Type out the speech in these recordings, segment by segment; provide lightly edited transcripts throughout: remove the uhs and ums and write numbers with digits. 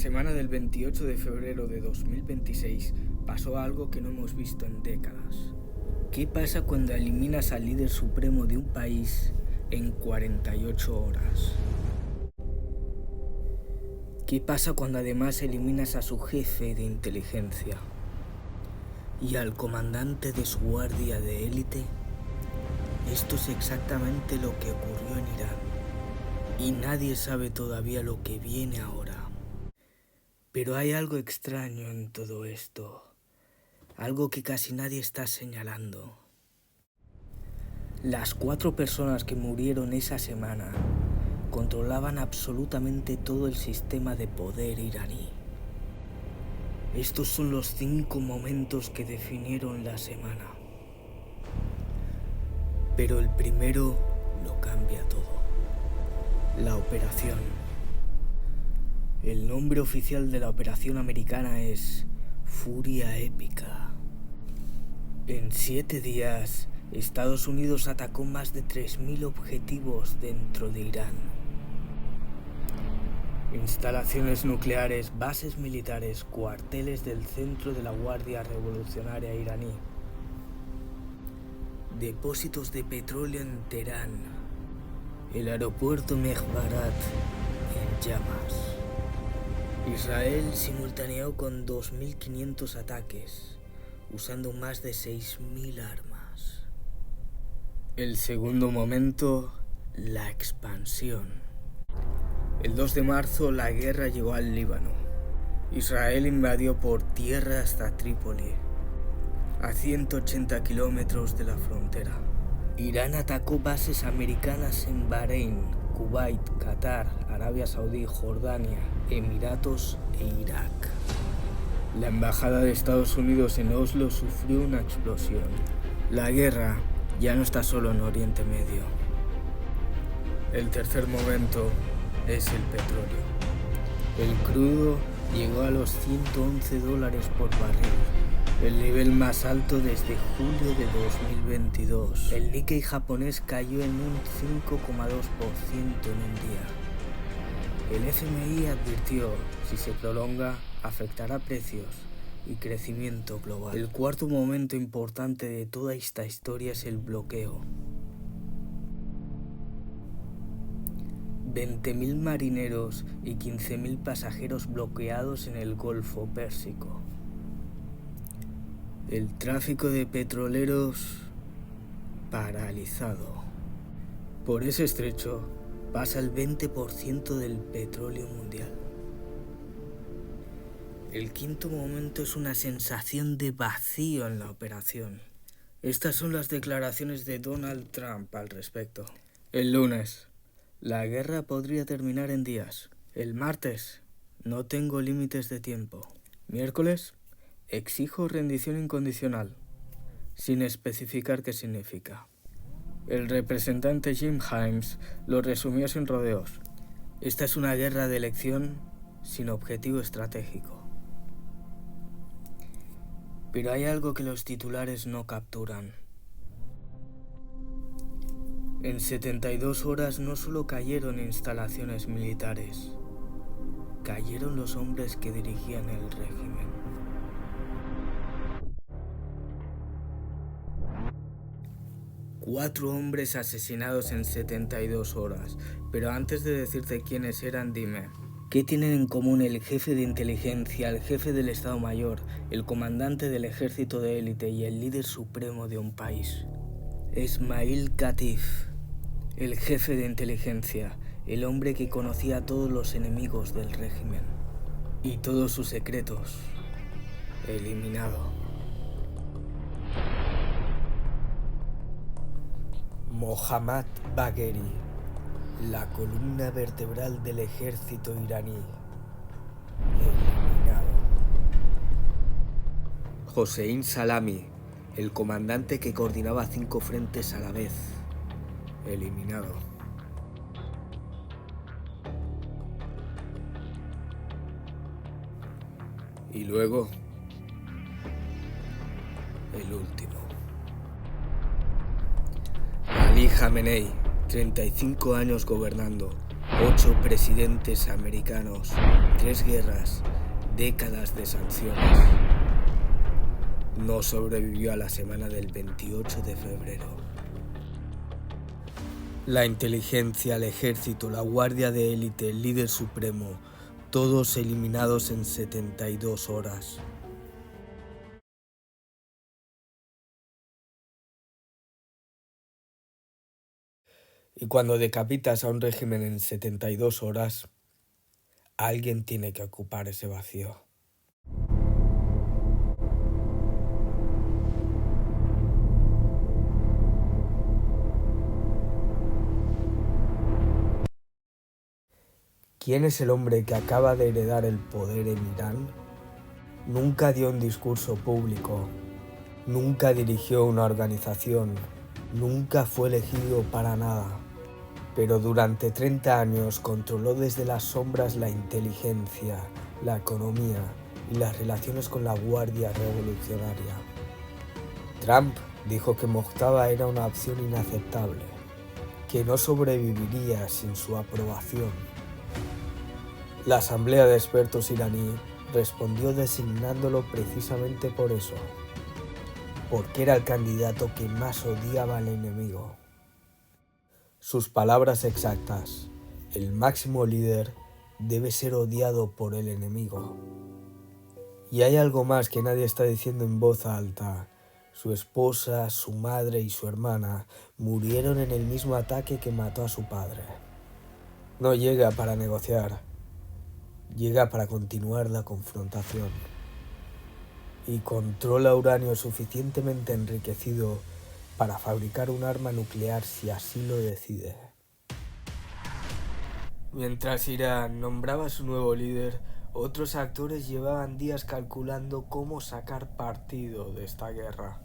semana del 28 de febrero de 2026 pasó algo que no hemos visto en décadas. ¿Qué pasa cuando eliminas al líder supremo de un país en 48 horas? ¿Qué pasa cuando además eliminas a su jefe de inteligencia y al comandante de su guardia de élite? Esto es exactamente lo que ocurrió en Irán, y nadie sabe todavía lo que viene ahora. Pero hay algo extraño en todo esto, algo que casi nadie está señalando. Las 4 personas que murieron esa semana controlaban absolutamente todo el sistema de poder iraní. Estos son los 5 momentos que definieron la semana. Pero el primero lo cambia todo. La operación. El nombre oficial de la operación americana es Furia Épica. En 7 días, Estados Unidos atacó más de 3.000 objetivos dentro de Irán. Instalaciones nucleares, bases militares, cuarteles del centro de la Guardia Revolucionaria iraní, depósitos de petróleo en Teherán, el aeropuerto Mehbarat en llamas. Israel simultaneó con 2.500 ataques, usando más de 6.000 armas. El segundo momento, la expansión. El 2 de marzo la guerra llegó al Líbano. Israel invadió por tierra hasta Trípoli, a 180 kilómetros de la frontera. Irán atacó bases americanas en Bahrein, Kuwait, Qatar, Arabia Saudí, Jordania, Emiratos e Irak. La embajada de Estados Unidos en Oslo sufrió una explosión. La guerra ya no está solo en Oriente Medio. El tercer momento es el petróleo. El crudo llegó a los $111 por barril, el nivel más alto desde julio de 2022. El Nikkei japonés cayó en un 5,2% en un día. El FMI advirtió, si se prolonga, afectará precios y crecimiento global. El cuarto momento importante de toda esta historia es el bloqueo. 20.000 marineros y 15.000 pasajeros bloqueados en el Golfo Pérsico. El tráfico de petroleros paralizado. Por ese estrecho pasa el 20% del petróleo mundial. El quinto momento es una sensación de vacío en la operación. Estas son las declaraciones de Donald Trump al respecto. El lunes, la guerra podría terminar en días. El martes, no tengo límites de tiempo. Miércoles, exijo rendición incondicional, sin especificar qué significa. El representante Jim Himes lo resumió sin rodeos. Esta es una guerra de elección sin objetivo estratégico. Pero hay algo que los titulares no capturan. En 72 horas no solo cayeron instalaciones militares, cayeron los hombres que dirigían el régimen. Cuatro hombres asesinados en 72 horas. Pero antes de decirte quiénes eran, dime, ¿qué tienen en común el jefe de inteligencia, el jefe del Estado Mayor, el comandante del ejército de élite y el líder supremo de un país? Esmail Qatif, el jefe de inteligencia, el hombre que conocía a todos los enemigos del régimen y todos sus secretos, eliminado. Mohammad Bagheri, la columna vertebral del ejército iraní, eliminado. Hossein Salami, el comandante que coordinaba 5 frentes a la vez, eliminado. Y luego, el último. Ali Khamenei, 35 años gobernando, 8 presidentes americanos, 3 guerras, décadas de sanciones. No sobrevivió a la semana del 28 de febrero. La inteligencia, el ejército, la guardia de élite, el líder supremo, todos eliminados en 72 horas. Y cuando decapitas a un régimen en 72 horas, alguien tiene que ocupar ese vacío. ¿Quién es el hombre que acaba de heredar el poder en Irán? Nunca dio un discurso público, nunca dirigió una organización, nunca fue elegido para nada, pero durante 30 años controló desde las sombras la inteligencia, la economía y las relaciones con la Guardia Revolucionaria. Trump dijo que Mojtaba era una opción inaceptable, que no sobreviviría sin su aprobación. La Asamblea de Expertos iraní respondió designándolo precisamente por eso, porque era el candidato que más odiaba al enemigo. Sus palabras exactas: el máximo líder debe ser odiado por el enemigo. Y hay algo más que nadie está diciendo en voz alta. Su esposa, su madre y su hermana murieron en el mismo ataque que mató a su padre. No llega para negociar, llega para continuar la confrontación. Y controla uranio suficientemente enriquecido para fabricar un arma nuclear si así lo decide. Mientras Irán nombraba a su nuevo líder, otros actores llevaban días calculando cómo sacar partido de esta guerra.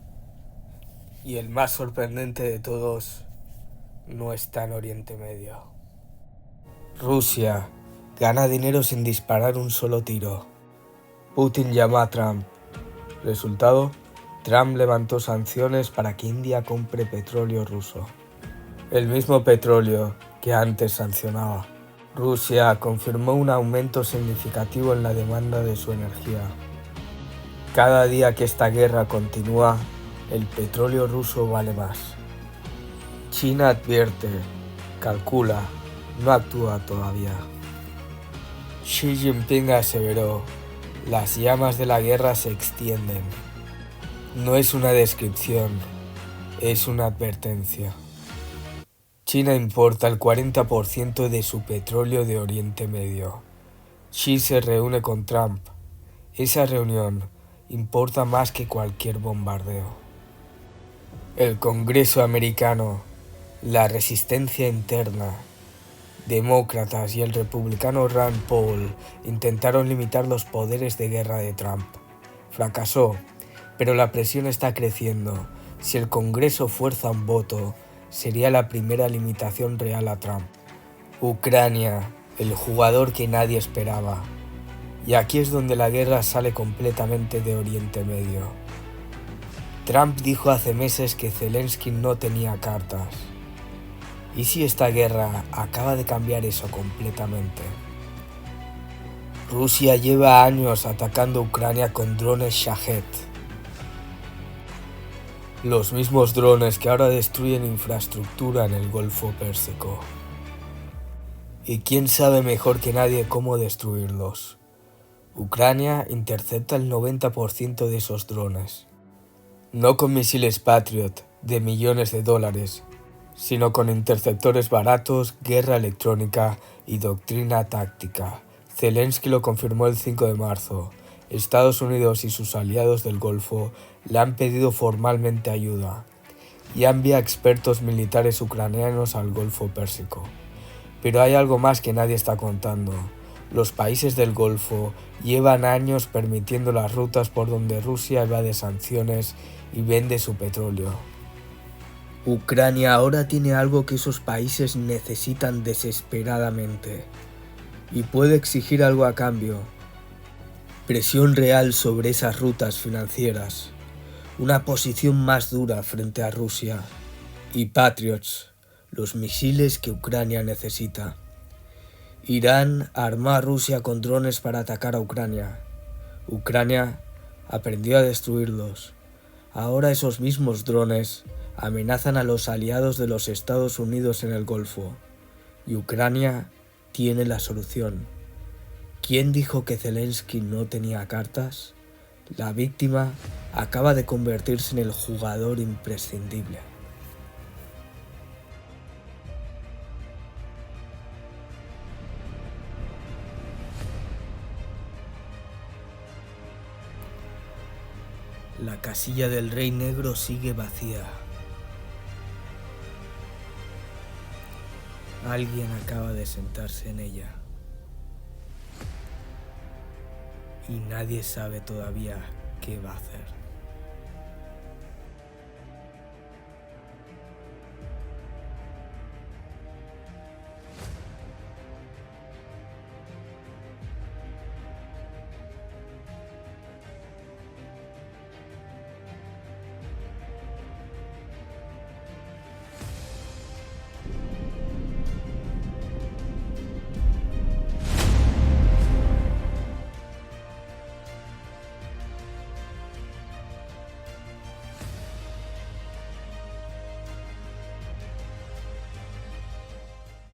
Y el más sorprendente de todos no está en Oriente Medio. Rusia gana dinero sin disparar un solo tiro. Putin llama a Trump. Resultado: Trump levantó sanciones para que India compre petróleo ruso. El mismo petróleo que antes sancionaba. Rusia confirmó un aumento significativo en la demanda de su energía. Cada día que esta guerra continúa, el petróleo ruso vale más. China advierte, calcula, no actúa todavía. Xi Jinping aseveró: las llamas de la guerra se extienden. No es una descripción, es una advertencia. China importa el 40% de su petróleo de Oriente Medio. Xi se reúne con Trump. Esa reunión importa más que cualquier bombardeo. El Congreso americano, la resistencia interna, demócratas y el republicano Rand Paul intentaron limitar los poderes de guerra de Trump. Fracasó, pero la presión está creciendo. Si el Congreso fuerza un voto, sería la primera limitación real a Trump. Ucrania, el jugador que nadie esperaba. Y aquí es donde la guerra sale completamente de Oriente Medio. Trump dijo hace meses que Zelensky no tenía cartas. ¿Y si esta guerra acaba de cambiar eso completamente? Rusia lleva años atacando a Ucrania con drones Shahed. Los mismos drones que ahora destruyen infraestructura en el Golfo Pérsico. ¿Y quién sabe mejor que nadie cómo destruirlos? Ucrania intercepta el 90% de esos drones. No con misiles Patriot de millones de dólares, sino con interceptores baratos, guerra electrónica y doctrina táctica. Zelensky lo confirmó el 5 de marzo. Estados Unidos y sus aliados del Golfo le han pedido formalmente ayuda y envía expertos militares ucranianos al Golfo Pérsico. Pero hay algo más que nadie está contando. Los países del Golfo llevan años permitiendo las rutas por donde Rusia evade sanciones y vende su petróleo. Ucrania ahora tiene algo que esos países necesitan desesperadamente y puede exigir algo a cambio. Presión real sobre esas rutas financieras, una posición más dura frente a Rusia y Patriots, los misiles que Ucrania necesita. Irán armó a Rusia con drones para atacar a Ucrania. Ucrania aprendió a destruirlos. Ahora esos mismos drones amenazan a los aliados de los Estados Unidos en el Golfo. Y Ucrania tiene la solución. ¿Quién dijo que Zelensky no tenía cartas? La víctima acaba de convertirse en el jugador imprescindible. La casilla del Rey Negro sigue vacía. Alguien acaba de sentarse en ella. Y nadie sabe todavía qué va a hacer.